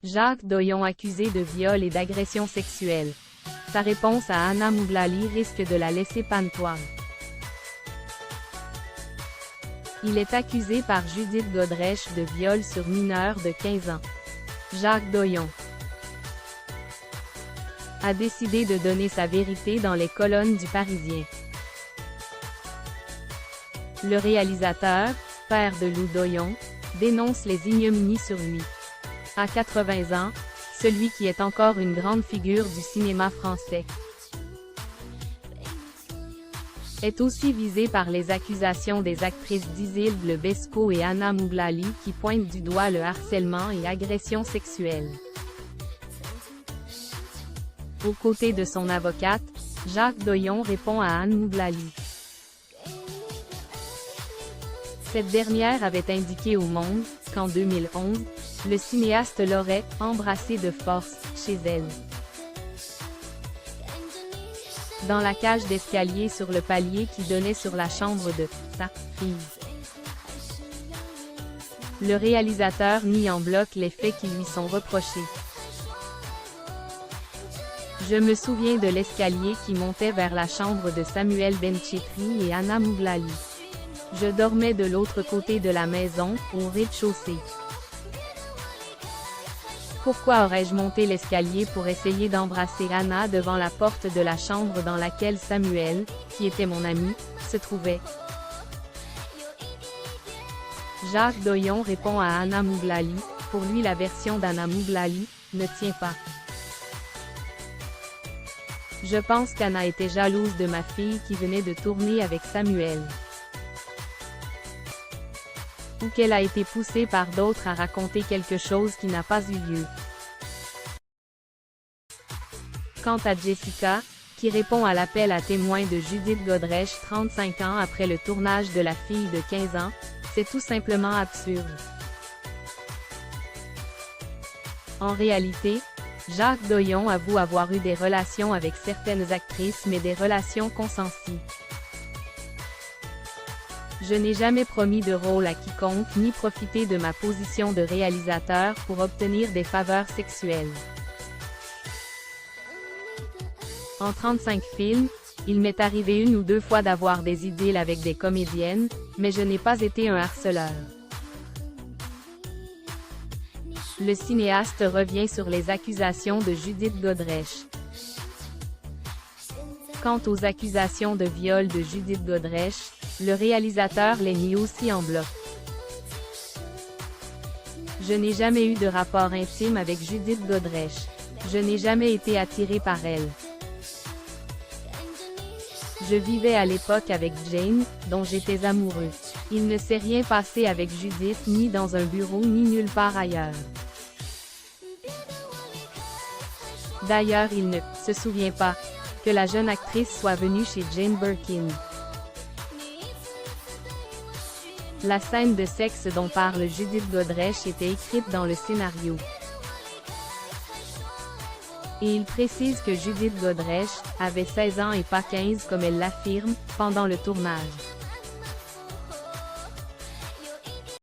Jacques Doyon accusé de viol et d'agression sexuelle. Sa réponse à Anna Mouglali risque de la laisser pantoise. Il est accusé par Judith Godrèche de viol sur mineur de 15 ans. Jacques Doyon a décidé de donner sa vérité dans les colonnes du Parisien. Le réalisateur, père de Lou Doyon, dénonce les ignominies sur lui. À 80 ans, celui qui est encore une grande figure du cinéma français est aussi visé par les accusations des actrices d'Isilde Bescot et Anna Mouglali qui pointent du doigt le harcèlement et agression sexuelle. Aux côtés de son avocate, Jacques Doyon répond à Anne Mouglali. Cette dernière avait indiqué au Monde, qu'en 2011, le cinéaste l'aurait « embrassée de force » chez elle. Dans la cage d'escalier sur le palier qui donnait sur la chambre de sa fille. Le réalisateur nie en bloc les faits qui lui sont reprochés. Je me souviens de l'escalier qui montait vers la chambre de Samuel Benchetri et Anna Mouglali. Je dormais de l'autre côté de la maison, au rez-de-chaussée. Pourquoi aurais-je monté l'escalier pour essayer d'embrasser Anna devant la porte de la chambre dans laquelle Samuel, qui était mon ami, se trouvait? Jacques Doyon répond à Anna Mouglali, pour lui la version d'Anna Mouglali ne tient pas. Je pense qu'Anna était jalouse de ma fille qui venait de tourner avec Samuel. Ou qu'elle a été poussée par d'autres à raconter quelque chose qui n'a pas eu lieu. Quant à Jessica, qui répond à l'appel à témoins de Judith Godrèche 35 ans après le tournage de La fille de 15 ans, c'est tout simplement absurde. En réalité, Jacques Doyon avoue avoir eu des relations avec certaines actrices mais des relations consenties. Je n'ai jamais promis de rôle à quiconque ni profité de ma position de réalisateur pour obtenir des faveurs sexuelles. En 35 films, il m'est arrivé une ou deux fois d'avoir des idylles avec des comédiennes, mais je n'ai pas été un harceleur. Le cinéaste revient sur les accusations de Judith Godrèche. Quant aux accusations de viol de Judith Godrèche, le réalisateur les nie aussi en bloc. Je n'ai jamais eu de rapport intime avec Judith Godrèche. Je n'ai jamais été attiré par elle. Je vivais à l'époque avec Jane, dont j'étais amoureux. Il ne s'est rien passé avec Judith ni dans un bureau ni nulle part ailleurs. D'ailleurs il ne se souvient pas que la jeune actrice soit venue chez Jane Birkin. La scène de sexe dont parle Judith Godrèche était écrite dans le scénario. Et il précise que Judith Godrèche avait 16 ans et pas 15 comme elle l'affirme, pendant le tournage.